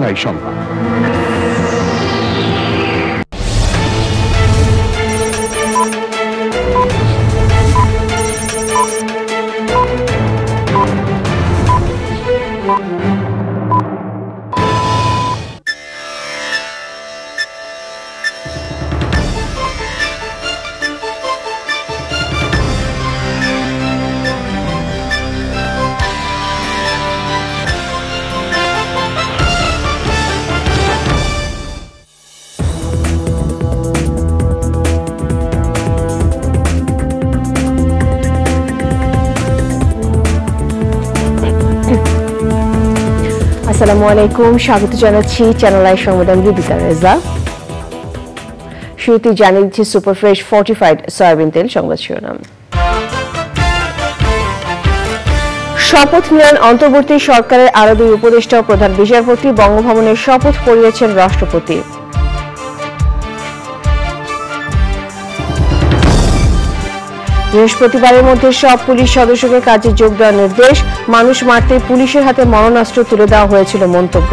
বাংলায় সংবাদ। আসসালামু আলাইকুম, স্বাগত জানাচ্ছি চ্যানেল আই সংবাদে বিবিতা রেজা। শুরুতে জানিয়ে দিচ্ছি সুপার ফ্রেশ ফর্টিফাইড সয়াবিন তেল সংবাদ শিরোনাম। শপথ নিলেন অন্তর্বর্তী সরকারের আরো দুই উপদেষ্টা ও প্রধান বিচারপতি। বঙ্গভবনের শপথ পড়িয়েছেন রাষ্ট্রপতি। বৃহস্পতিবারের মধ্যে সব পুলিশ সদস্যকে কাজে যোগ দেওয়ার নির্দেশ। মানুষ মারতে পুলিশের হাতে মরণাস্ত্র তুলে দেওয়া হয়েছিল মন্তব্য।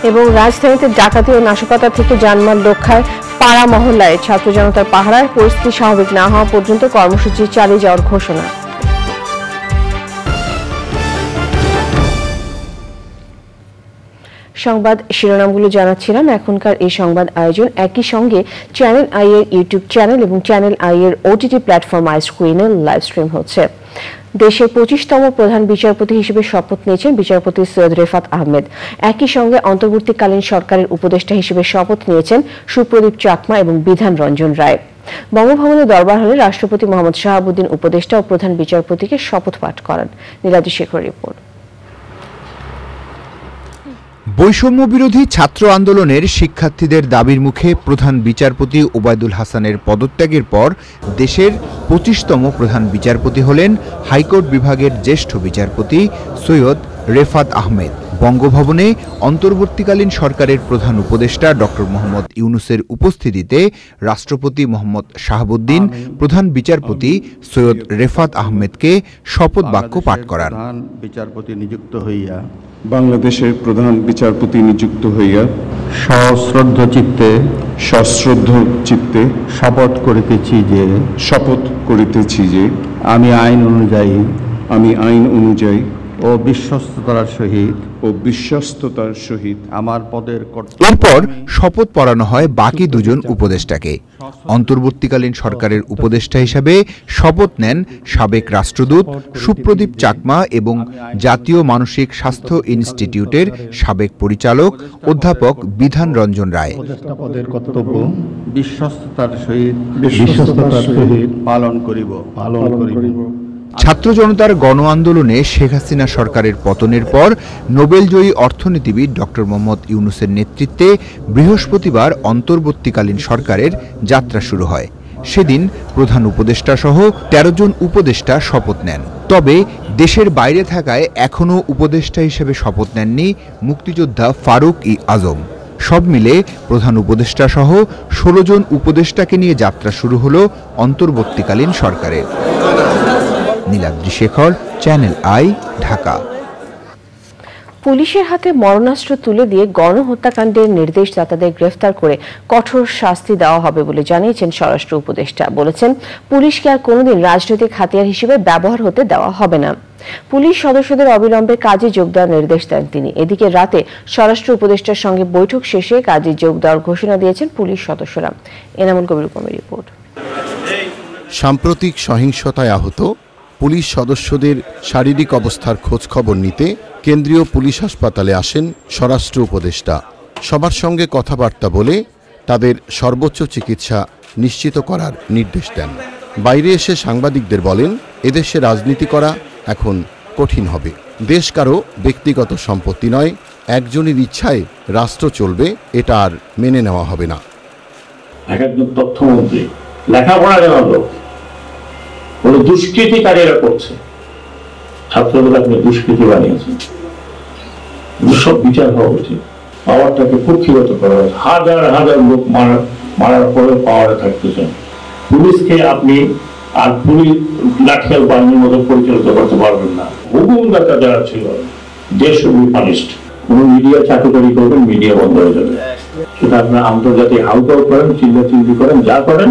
এবং রাজধানীতে ডাকাতি ও নাশকতা থেকে জানমাল রক্ষায় পাড়া মহল্লায় ছাত্র জনতার পাহারায়। পরিস্থিতি স্বাভাবিক না হওয়া পর্যন্ত কর্মসূচি চালিয়ে যাওয়ার ঘোষণা। সংবাদ শিরোনামগুলো জানাচ্ছিলাম। এখনকার এই সংবাদ আয়োজন একই সঙ্গে চ্যানেল আই এর ইউটিউব চ্যানেল এবং চ্যানেল আই এর ওটিটি প্ল্যাটফর্ম আই স্ক্রিনে লাইভ স্ট্রিম হচ্ছে। দেশের 25তম প্রধান বিচারপতি হিসেবে শপথ নিয়েছেন বিচারপতি সৈয়দ রেফাত আহমেদ। একই সঙ্গে অন্তর্বর্তীকালীন সরকারের উপদেষ্টা হিসেবে শপথ নিয়েছেন সুপ্রদীপ চাকমা এবং বিধান রঞ্জন রায়। বঙ্গভবনের দরবার হলে রাষ্ট্রপতি মোহাম্মদ শাহাবুদ্দিন উপদেষ্টা ও প্রধান বিচারপতিকে শপথ পাঠ করান। নীলাদ্রি শেখর রিপোর্ট। বৈষম্য বিরোধী ছাত্র আন্দোলনের শিক্ষার্থীদের দাবির মুখে প্রধান বিচারপতি ওবায়দুল হাসানের পদত্যাগের পর দেশের 25তম প্রধান বিচারপতি হলেন হাইকোর্ট বিভাগের জ্যেষ্ঠ বিচারপতি সৈয়দ রেফাত আহমেদ। বঙ্গভবনে অন্তর্বর্তীকালীন সরকারের প্রধান উপদেষ্টা ডক্টর মোহাম্মদ ইউনূসের উপস্থিতিতে রাষ্ট্রপতি মোহাম্মদ শাহাবুদ্দিন প্রধান বিচারপতি সৈয়দ রেফাত আহমেদকে শপথ বাক্য পাঠ করান। বিচারপতি নিযুক্ত হইয়া বাংলাদেশের প্রধান বিচারপতি নিযুক্ত হইয়া সশ্রদ্ধ চিত্তে শপথ করিতেছি যে আমি আইন অনুযায়ী ও বিশ্বস্ততার সহিত আমার পদের এরপর শপথ পড়ানো হয় বাকি দুজন উপদেষ্টাকে। অন্তর্বর্তীকালীন সরকারের উপদেষ্টা হিসাবে শপথ নেন সাবেক রাষ্ট্রদূত সুপ্রদীপ চাকমা এবং জাতীয় মানসিক স্বাস্থ্য ইনস্টিটিউটের সাবেক পরিচালক অধ্যাপক বিধান রঞ্জন রায়। পদের কর্তব্য বিশ্বস্ততার সহিত পালন করিব। ছাত্র জনতার গণ আন্দোলনে শেখ হাসিনা সরকারের পতনের পর নোবেলজয়ী অর্থনীতিবিদ ডক্টর মোহাম্মদ ইউনূসের নেতৃত্বে বৃহস্পতিবার অন্তর্বর্তীকালীন সরকারের যাত্রা শুরু হয়। সেদিন প্রধান উপদেষ্টা সহ 13 জন উপদেষ্টা শপথ নেন। তবে দেশের বাইরে থাকায় এখনও উপদেষ্টা হিসেবে শপথ নেননি মুক্তিযোদ্ধা ফারুক-ই আজম। সব মিলে প্রধান উপদেষ্টা সহ 16 জন উপদেষ্টাকে নিয়ে যাত্রা শুরু হলো অন্তর্বর্তীকালীন সরকারের। Niladri Shekhar, channel I, Dhaka. পুলিশের হাতে মরণাস্ত্র তুলে দিয়ে গণহত্যাকাণ্ডের নির্দেশদাতাদের গ্রেফতার করে কঠোর শাস্তি দেওয়া হবে বলে জানিয়েছেন স্বরাষ্ট্র উপদেষ্টা। বলেছেন, পুলিশকে আর কোনোদিন রাজনৈতিক হাতিয়ার হিসেবে ব্যবহার হতে দেওয়া হবে না। পুলিশ সদস্যদের অবিলম্বে কাজে যোগ দেওয়ার নির্দেশ দেন তিনি। এদিকে রাতে স্বরাষ্ট্র উপদেষ্টার সঙ্গে বৈঠক শেষে কাজে যোগ দেওয়ার ঘোষণা দিয়েছেন পুলিশ সদস্যরা। এনামুল কবির রিপোর্ট। সাম্প্রতিক সহিংসতায় আহত পুলিশ সদস্যদের শারীরিক অবস্থার খোঁজ খবর নিতে কেন্দ্রীয় পুলিশ হাসপাতালে আসেন স্বরাষ্ট্র উপদেষ্টা। সবার সঙ্গে কথাবার্তা বলে তাদের সর্বোচ্চ চিকিৎসা নিশ্চিত করার নির্দেশ দেন। বাইরে এসে সাংবাদিকদের বলেন, এদেশে রাজনীতি করা এখন কঠিন হবে। দেশ কারো ব্যক্তিগত সম্পত্তি নয়, একজনের ইচ্ছায় রাষ্ট্র চলবে, এটা আর মেনে নেওয়া হবে না। একজন তথ্যমন্ত্রী লেখাপড়া জানার লোক কোনো দুষ্কৃতিকারীরা করছে, ছাত্রদের আপনি দুষ্কৃতি বানিয়েছেন, সব বিচার হওয়া উচিত। পাওয়ারটাকে কুক্ষিগত করা হয়েছে, হাজার হাজার লোক মারার পরে পাওয়ারে থাকতেছেন। পুলিশকে আপনি আর পুলিশ লাঠিয়াল বাহিনীর মতো পরিচালিত করতে পারবেন না। হুকুমদাতা যারা ছিল, দে শুড বি পানিশড। কোন মিডিয়া চাকরি করবেন, মিডিয়া বন্ধ হয়ে যাবে। সেটা আপনার আন্তর্জাতিক হাউকাউ করেন, চিল্লাচিল্লি করেন, যা করেন,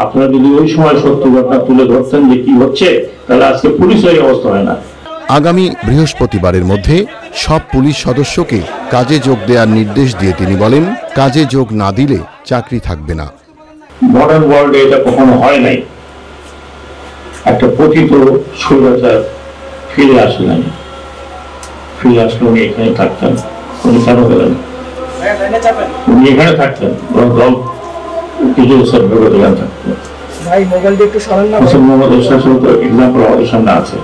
আপনারা যদি ওই সময় সত্য ঘটনা তুলে ধরতেন যে কি হচ্ছে, তাহলে আজকে পুলিশের অবস্থা হয় না। আগামী বৃহস্পতিবারের মধ্যে সব পুলিশ সদস্যকে কাজে যোগ দেওয়ার নির্দেশ দিয়ে তিনি বলেন, কাজে যোগ না দিলে চাকরি থাকবে না। মডার্ন ওয়ার্ল্ডে এটা কখনো হয় নাই। একটা পতিত স্বৈরাচার ফিরে আসে নাই, ফিরে আসলে উনি এখানে থাকতেন। উনি কেন গেলেন? উনি এখানে থাকতেন, দল কিছু বছর ভেবে গেলেন থাকতেন। মোহাম্মদ এরশাদ তো এক্সাম্পল আমাদের সামনে আছে।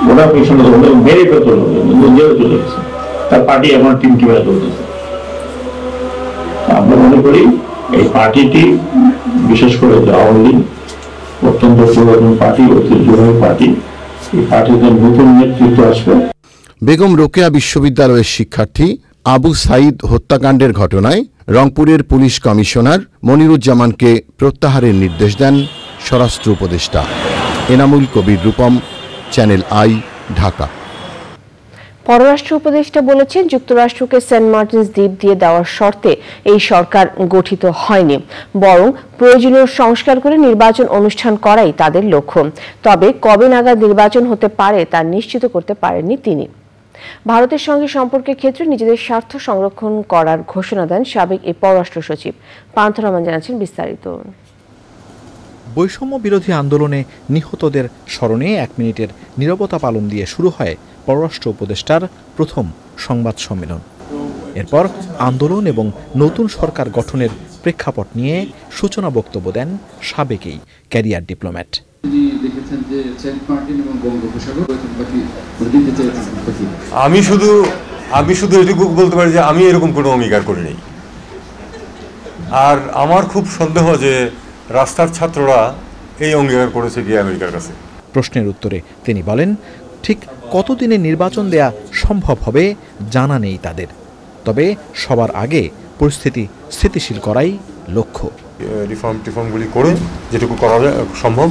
ওরা পিছনে মেরে ফেলতে জেলে চলে গেছে, তার পার্টি এখন টিমটিমায় চলতেছে। আমরা মনে করি এই পার্টিটি, বিশেষ করে আওয়ামী লীগ অত্যন্ত পুরাতন পার্টি, ঐতিহ্যবাহী পার্টি, এই পার্টিতে নতুন নেতৃত্ব আসবে। বেগম রোকেয়া বিশ্ববিদ্যালয়ের শিক্ষার্থী আবু সাইদ হত্যাকাণ্ডের ঘটনায় রংপুরের পুলিশ কমিশনার মনিরুজ্জামানকে প্রত্যাহারের নির্দেশ দেন স্বরাষ্ট্র উপদেষ্টা। Enamul Kabir Rupam, channel I, Dhaka. পররাষ্ট্র উপদেষ্টা বলেছেন, যুক্তরাষ্ট্রকে সেন্ট মার্টিনস দ্বীপ দিয়ে দেওয়ার শর্তে এই সরকার গঠিত হয়নি, বরং প্রয়োজনীয় সংস্কার করে নির্বাচন অনুষ্ঠান করাই তাদের লক্ষ্য। তবে কবে নাগাদ নির্বাচন হতে পারে তা নিশ্চিত করতে পারেননি তিনি। ভারতের সঙ্গে সম্পর্কের ক্ষেত্রে নিজেদের স্বার্থ সংরক্ষণ করার ঘোষণা দেন সাবেক এই পররাষ্ট্র সচিব। পান্থ রহমান জানাচ্ছেন বিস্তারিত। বৈষম্য বিরোধী আন্দোলনে নিহতদের স্মরণে 1 মিনিটের নীরবতা পালন দিয়ে শুরু হয় পররাষ্ট্র উপদেষ্টার প্রথম সংবাদ সম্মেলন। এরপর আন্দোলন এবং নতুন সরকার গঠনের প্রেক্ষাপট নিয়ে সূচনা বক্তব্য দেন সাবেক এই ক্যারিয়ার ডিপ্লোম্যাট। আমি শুধু এটুকু বলতে পারি যে আমি এরকম কোনো অঙ্গীকার করিনি। আর আমার খুব সন্দেহ যে রাস্তার ছাত্ররা এই অঙ্গীকার করেছে গিয়ে আমেরিকার কাছে। প্রশ্নের উত্তরে তিনি বলেন, ঠিক কতদিনে নির্বাচন দেয়া সম্ভব হবে জানা নেই তাদের, তবে সবার আগে পরিস্থিতি স্থিতিশীল করাই লক্ষ্য। রিফর্মগুলি করে যেটুকু করা সম্ভব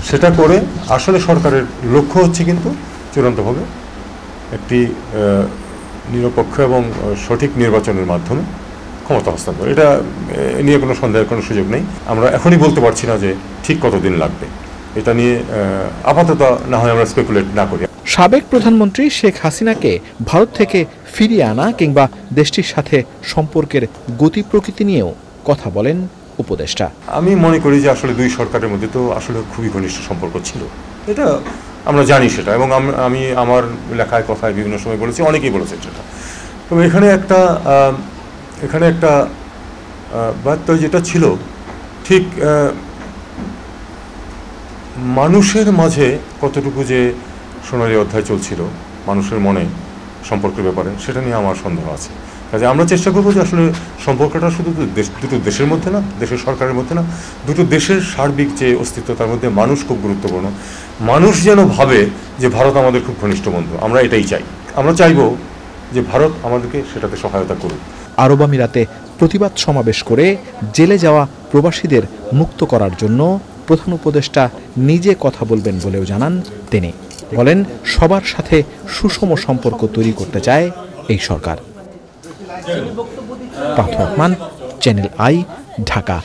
সেটা করে আসলে সরকারের লক্ষ্য হচ্ছে কিন্তু চূড়ান্তভাবে একটি নিরপেক্ষ এবং সঠিক নির্বাচনের মাধ্যমে ক্ষমতা হস্তান্তর। এটা নিয়ে কোনো সন্দেহের কোনো সুযোগ নেই। আমরা এখনই বলতে পারছি না যে ঠিক কতদিন লাগবে, এটা নিয়ে আপাতত না হয় আমরা স্পেকুলেট না করি। সাবেক প্রধানমন্ত্রী শেখ হাসিনাকে ভারত থেকে ফিরিয়ে আনা কিংবা দেশটির সাথে সম্পর্কের গতি প্রকৃতি নিয়েও কথা বলেন উপদেষ্টা। আমি মনে করি যে আসলে দুই সরকারের মধ্যে তো আসলে খুবই ঘনিষ্ঠ সম্পর্ক ছিল, এটা আমরা জানি সেটা, এবং আমি আমার লেখায় কথায় বিভিন্ন সময় বলেছি, অনেকেই বলেছেন সেটা। তবে এখানে একটা বার্তা যেটা ছিল, ঠিক মানুষের মাঝে কতটুকু যে সোনালী অধ্যায় চলছিল মানুষের মনে সম্পর্কের ব্যাপারে, সেটা নিয়ে আমার সন্দেহ আছে। কাজে আমরা চেষ্টা করবো যে আসলে সম্পর্কটা শুধু দুটো দেশের মধ্যে না, দেশের সরকারের মধ্যে না, দুটো দেশের সার্বিক যে অস্তিত্ব তার মধ্যে মানুষ খুব গুরুত্বপূর্ণ। মানুষ যেন ভাবে যে ভারত আমাদের খুব ঘনিষ্ঠ বন্ধু, আমরা এটাই চাই। আমরা চাইবো যে ভারত আমাদেরকে সেটাতে সহায়তা করুক। আরব আমিরাতে প্রতিবাদ সমাবেশ করে জেলে যাওয়া প্রবাসীদের মুক্ত করার জন্য প্রধান উপদেষ্টা নিজে কথা বলবেন বলেও জানান তিনি। বলেন, সবার সাথে সুষম সম্পর্ক তৈরি করতে চায় এই সরকার। পান্থ রহমান, চ্যানেল আই, ঢাকা।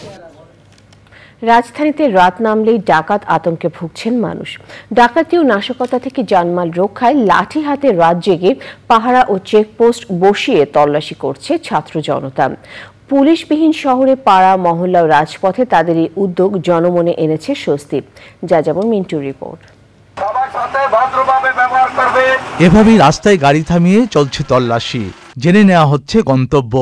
রাজধানীতে রাত নামলেই ডাকাত আতঙ্কে ভুগছেন মানুষ। ডাকাতি ও নাশকতা থেকে জানমাল রক্ষায় লাঠি হাতে রাত জেগে পাহারা ও চেকপোস্ট বসিয়ে তল্লাশি করছে ছাত্র জনতা। পুলিশবিহীন শহরে পাড়া, মহল্লা ও রাজপথে তাদের এই উদ্যোগ জনমনে এনেছে স্বস্তি। যা যেমন মিন্টুর রিপোর্ট। এভাবেই রাস্তায় গাড়ি থামিয়ে চলছে তল্লাশি, জেনে নেওয়া হচ্ছে গন্তব্য,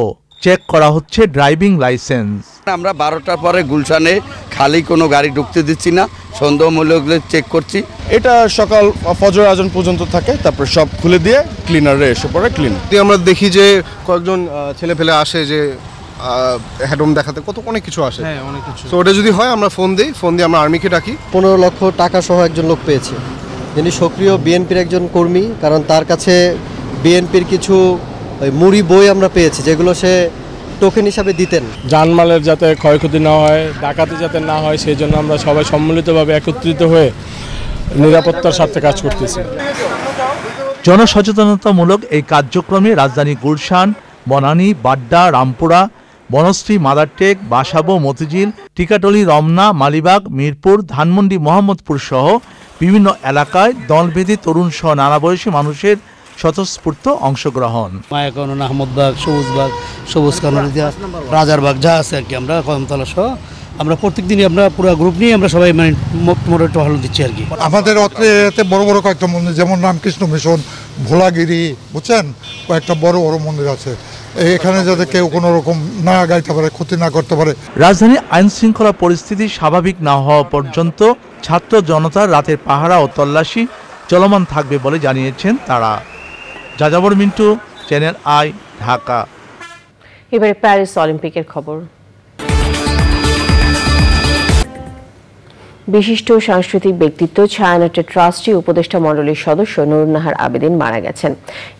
চেক করা হচ্ছে ড্রাইভিং লাইসেন্স। আমরা 12টার পরে গুলশানে খালি কোনো গাড়ি ঢুকতে দিচ্ছি না, সন্দেহমূলকগুলো চেক করছি। এটা সকাল ফজর আজান পর্যন্ত থাকে, তারপর সব খুলে দিয়ে ক্লিনারে এসে পড়ে ক্লিন। আমরা দেখি যে কয়েকজন ছেলে ফেলে আসে যে হেডরুম দেখাতে, অনেক কিছু আসে। হ্যাঁ, অনেক কিছু। তো ওটা যদি হয় আমরা ফোন দিয়ে আমরা আর্মিকে ডাকি। 15 লক্ষ টাকা সহ একজন লোক পেয়েছে, যিনি সক্রিয় বিএনপির একজন কর্মী। কারণ তার কাছে বিএনপির কিছু মুড়ি বই আমরা পেয়েছি, যেগুলো সে টোকেন হিসাবে দিতেন। জানমালের যাতে ক্ষয়ক্ষতি না হয়, ডাকাতি যাতে না হয়, সেই জন্য আমরা সবাই সম্মিলিতভাবে একত্রিত হয়ে নিরাপত্তার স্বার্থে কাজ করতেছি। জনসচেতনতামূলক এই কার্যক্রমে রাজধানী গুলশান, বনানী, বাড্ডা, রামপুরা, বনশ্রী, মাদারটেক, বাসাবো, মতিঝিল, টিকাটলি, রমনা, মালিবাগ, মিরপুর, ধানমন্ডি, মোহাম্মদপুর সহ বিভিন্ন এলাকায় দলভেদে তরুণ সহ নানা বয়সী মানুষের স্বতঃস্ফূর্ত অংশগ্রহণ। মায়াকানন, আহমদবাগ, সবুজবাগ, সবুজ কানরিয়া, রাজারবাগ যা আছে আর কি, আমরা কদমতলা সহ আমরা প্রত্যেক দিনই আমরা পুরো গ্রুপ নিয়ে আমরা সবাই মানে মোটামুটি টহল দিচ্ছি আর কি। আমাদের অত্রে বড় বড় কয়েকটা মন্দির, যেমন রামকৃষ্ণ মিশন, ভোলাগিরি, বুঝছেন, কয়েকটা বড় বড় মন্দির আছে। এখানে যাতে কেউ কোনো রকম না গাইতে পারে, ক্ষতি না করতে পারে। রাজধানী আইন শৃঙ্খলা পরিস্থিতি স্বাভাবিক না হওয়া পর্যন্ত ছাত্র জনতার রাতের পাহারা ও তল্লাশি চলমান থাকবে বলে জানিয়েছেন তারা। যাযাবর মিন্টু, চ্যানেল আই, ঢাকা। এবারে প্যারিস অলিম্পিকের খবর। বিশিষ্ট সাংস্কৃতিক ব্যক্তিত্ব ছায়ানটের ট্রাস্টি উপদেষ্টা মণ্ডলীর সদস্য নুরুন নাহার আবেদিন মারা গেছেন।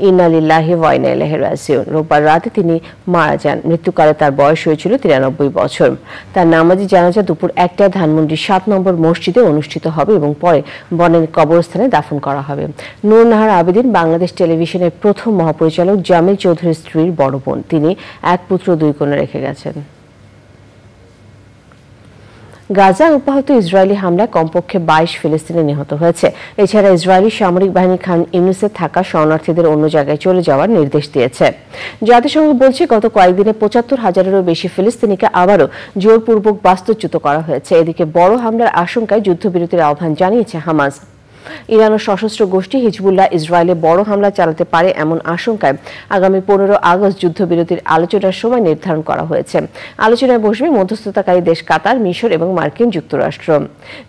ইন্না লিল্লাহি ওয়া ইন্না ইলাইহি রাজিউন। রোববার রাতে তিনি মারা যান। মৃত্যুকালে তার বয়স হয়েছিল 93 বছর। তার নামাজি জানাজা দুপুর 1টায় ধানমন্ডির 7 নম্বর মসজিদে অনুষ্ঠিত হবে এবং পরে বনের কবরস্থানে দাফন করা হবে। নুরুন নাহার আবেদিন বাংলাদেশ টেলিভিশনের প্রথম মহাপরিচালক জামিল চৌধুরীর স্ত্রীর বড় বোন। তিনি এক পুত্র 2 কন্যা রেখে গেছেন। গাজায় অব্যাহত ইসরায়েলি হামলায় কমপক্ষে 22 ফিলিস্তিনি নিহত হয়েছে। এছাড়া ইসরায়েলি সামরিক বাহিনী খান ইউনিসে থাকা শরণার্থীদের অন্য জায়গায় চলে যাওয়ার নির্দেশ দিয়েছে। জাতিসংঘ বলছে গত কয়েকদিনে 75,000-এরও বেশি ফিলিস্তিনিকে আবারও জোরপূর্বক বাস্তুচ্যুত করা হয়েছে। এদিকে বড় হামলার আশঙ্কায় যুদ্ধবিরতির আহ্বান জানিয়েছে হামাস। ইরানের সশস্ত্র গোষ্ঠী হিজবুল্লাহ ইসরায়েলে বড় হামলা চালাতে পারে এমন আশঙ্কায় আগামী 15 আগস্ট যুদ্ধবিরতির আলোচনার সময় নির্ধারণ করা হয়েছে। আলোচনায় বসবে মধ্যস্থতাকারী দেশ কাতার, মিশর এবং মার্কিন যুক্তরাষ্ট্র।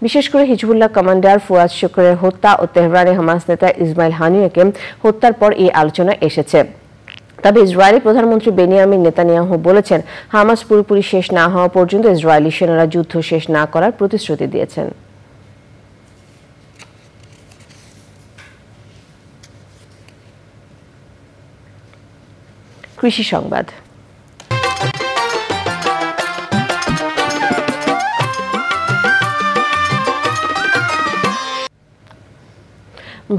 বিশেষ করে হিজবুল্লাহ কমান্ডার ফুয়াদ শুকরের হত্যা ও তেহরানে হামাস নেতা ইসমাইল হানিয়াকে হত্যার পর এই আলোচনা এসেছে। তবে ইসরায়েলি প্রধানমন্ত্রী বেনিয়ামিন নেতানিয়াহু বলেছেন, হামাস পুরোপুরি শেষ না হওয়া পর্যন্ত ইসরায়েলি সেনারা যুদ্ধ শেষ না করার প্রতিশ্রুতি দিয়েছেন। কৃষি সংবাদ।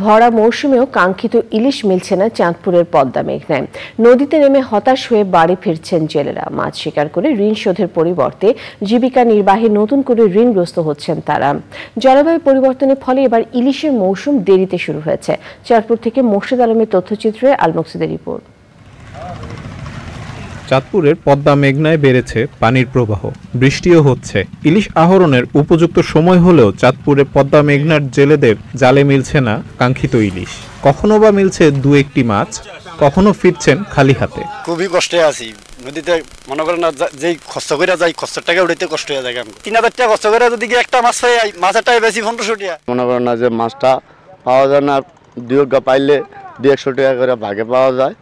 ভরা মৌসুমেও কাঙ্ক্ষিত ইলিশ মিলছে না চাঁদপুরের পদ্মা মেঘনায়। নদীতে নেমে হতাশ হয়ে বাড়ি ফিরছেন জেলেরা। মাছ শিকার করে ঋণ শোধের পরিবর্তে জীবিকা নির্বাহে নতুন করে ঋণগ্রস্ত হচ্ছেন তারা। জলবায়ু পরিবর্তনের ফলে এবার ইলিশের মৌসুম দেরিতে শুরু হয়েছে। চাঁদপুর থেকে মোর্শেদ আলমের তথ্যচিত্রে আল মকসুদের রিপোর্ট। চাঁদপুরের পদ্মা মেঘনায় বেড়েছে পানির প্রবাহ, বৃষ্টিও হচ্ছে। ইলিশ আহরণের উপযুক্ত সময় হলেও চাঁদপুরের পদ্মা মেঘনার জেলেদের জালে মিলছে না কাঙ্ক্ষিত ইলিশ। কখনো বা মিলছে 2-1টি মাছ, কখনো ফিরছেন খালি হাতে। খুবই কষ্টে আছি। নদীতে মনে করেন না, যেই খরচ করে যাই, খরচের টাকা উঠাইতে কষ্ট হয়ে যায়। 3000 টাকা খরচ করে যদি একটা মাছ পাই, মাছের টাকা বেশি 1500 টাকা। মনে করেন না যে মাছটা পাওয়া যায় না, 2 পাইলে 200 টাকা করে ভাগে পাওয়া যায়।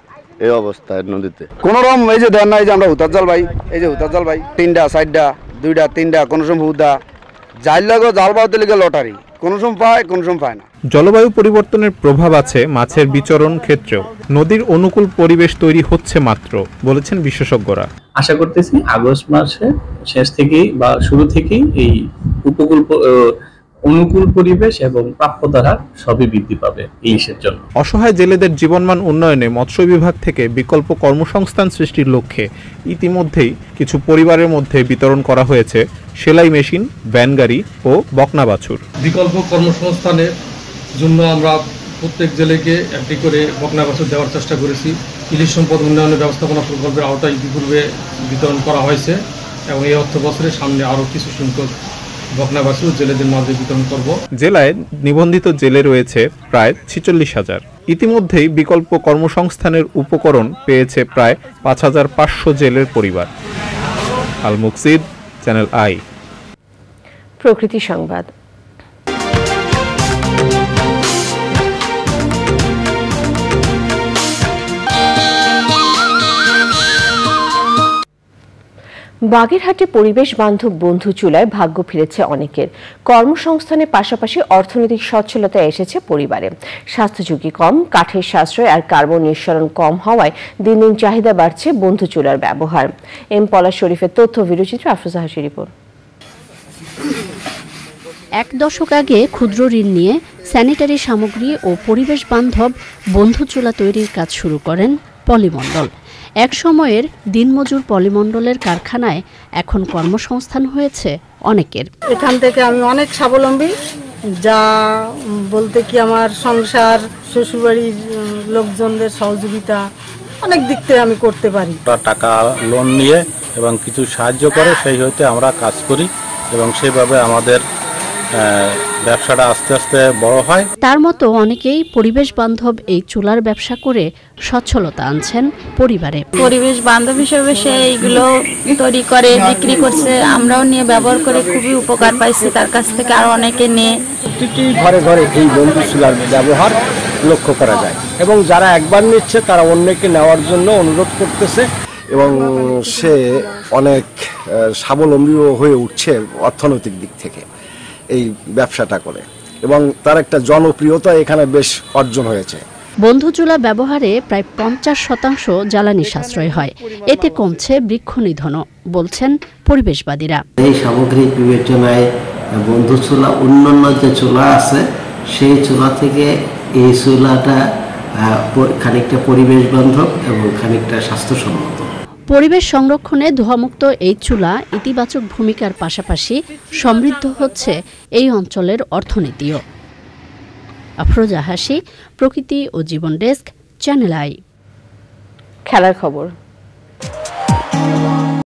এই অবস্থায় নদীতে কোন রকম এই যে দেন নাই যে আমরা হুতার জাল ভাই, এই যে হুতার জাল ভাই 3টা 4টা 2টা 3টা, কোন সময় হুদা জাল লাগো, জাল পাওয়াতে লেগে লটারি, কোন সময় পায় কোন সময় পায় না। জলবায়ু পরিবর্তনের প্রভাব আছে মাছের বিচরণ ক্ষেত্রেও। নদীর অনুকূল পরিবেশ তৈরি হচ্ছে মাত্র, বলেছেন বিশেষজ্ঞরা। আশা করতেছি আগস্ট মাসের শেষ থেকেই বা শুরু থেকেই এই উপকূল অনুকূল পরিবেশ এবং প্রাপ্যতারা সবই বৃদ্ধি পাবে ইলিশের জন্য। অসহায় জেলেদের জীবনমান উন্নয়নে মৎস্য বিভাগ থেকে বিকল্প কর্মসংস্থান সৃষ্টির লক্ষ্যে ইতিমধ্যেই কিছু পরিবারের মধ্যে বিতরণ করা হয়েছে সেলাই মেশিন, ভ্যান গাড়ি ও বকনা বাছুর। বিকল্প কর্মসংস্থানের জন্য আমরা প্রত্যেক জেলেকে একটি করে বকনা বাছুর দেওয়ার চেষ্টা করেছি। ইলিশ সম্পদ উন্নয়ন ব্যবস্থাপনা প্রকল্পের আওতায় ইতিপূর্বে বিতরণ করা হয়েছে এবং এই অর্থ বছরের সামনে আরও কিছু সংখ্যক জেলেদের মাঝে বিতরণ করব। জেলায় নিবন্ধিত জেলে রয়েছে প্রায় 46,000। ইতিমধ্যেই বিকল্প কর্মসংস্থানের উপকরণ পেয়েছে প্রায় 5,500 জেলের পরিবার। আল মুকসিদ, চ্যানেল আই। প্রকৃতি সংবাদ। বাগেরহাটে পরিবেশ বান্ধব বন্ধু চুলায় ভাগ্য ফিরেছে অনেকের। কর্মসংস্থানের পাশাপাশি অর্থনৈতিক সচ্ছলতা এসেছে পরিবারে। স্বাস্থ্য ঝুঁকি কম, কাঠের সাশ্রয় আর কার্বন নিঃসরণ কম হওয়ায় দিন দিন চাহিদা বাড়ছে বন্ধু চুলার ব্যবহার। এম পলাশ শরীফের তথ্য, ভিডিওচিত্র আফরোজা হাসির রিপোর্ট। এক দশক আগে ক্ষুদ্র ঋণ নিয়ে স্যানিটারি সামগ্রী ও পরিবেশ বান্ধব বন্ধু চুলা তৈরির কাজ শুরু করেন পলিমণ্ডল। এক সময়ের দিনমজুর পলিমণ্ডলের কারখানায় এখন কর্মসংস্থান হয়েছে অনেকের। এখান থেকে আমি অনেক স্বাবলম্বী, যা বলতে কি আমার সংসার, শ্বশুরবাড়ির লোকজনদের সহযোগিতা অনেক দিক থেকে আমি করতে পারি। টাকা লোন নিয়ে এবং কিছু সাহায্য করে সেই হইতে আমরা কাজ করি এবং সেভাবে আমাদের ব্যবসাটা আস্তে আস্তে বড় হয়। তার মতো অনেকেই পরিবেশ বান্ধব এই চুলার ব্যবসা করে সচ্ছলতা আনছেন পরিবারে। পরিবেশ বান্ধব হিসেবে সে এইগুলো তৈরি করে বিক্রি করছে, আমরাও নিয়ে ব্যবহার করে খুবই উপকার পাইছি তার কাছ থেকে, আর অনেকে নিয়ে। প্রতিটি ঘরে ঘরে এই বন্ধু চুলার ব্যবহার লক্ষ্য করা যায় এবং যারা একবার নিচ্ছে তারা অন্যকে নেওয়ার জন্য অনুরোধ করতেছে এবং সে অনেক স্বাবলম্বীও হয়ে উঠছে অর্থনৈতিক দিক থেকে এই ব্যবসাটা করে, এবং তার একটা জনপ্রিয়তা এখানে বেশ অর্জন হয়েছে। বন্ধু চুলা ব্যবহারে প্রায় 50% জ্বালানি সাশ্রয় হয়, এতে কমছে বৃক্ষনিধনও, বলছেন পরিবেশবাদীরা। এই সামগ্রিক বিবেচনায় বন্ধু চুলা অন্যান্য যে চুলা আছে সেই চুলা থেকে এই চুলাটা খানিকটা পরিবেশ বান্ধব এবং খানিকটা স্বাস্থ্যসম্মত। পরিবেশ সংরক্ষণে ধোঁয়ামুক্ত এই চুলা ইতিবাচক ভূমিকার পাশাপাশি সমৃদ্ধ হচ্ছে এই অঞ্চলের অর্থনীতিও। আফরোজা হাসি, প্রকৃতি ও জীবন ডেস্ক, চ্যানেল আই। খেলার খবর।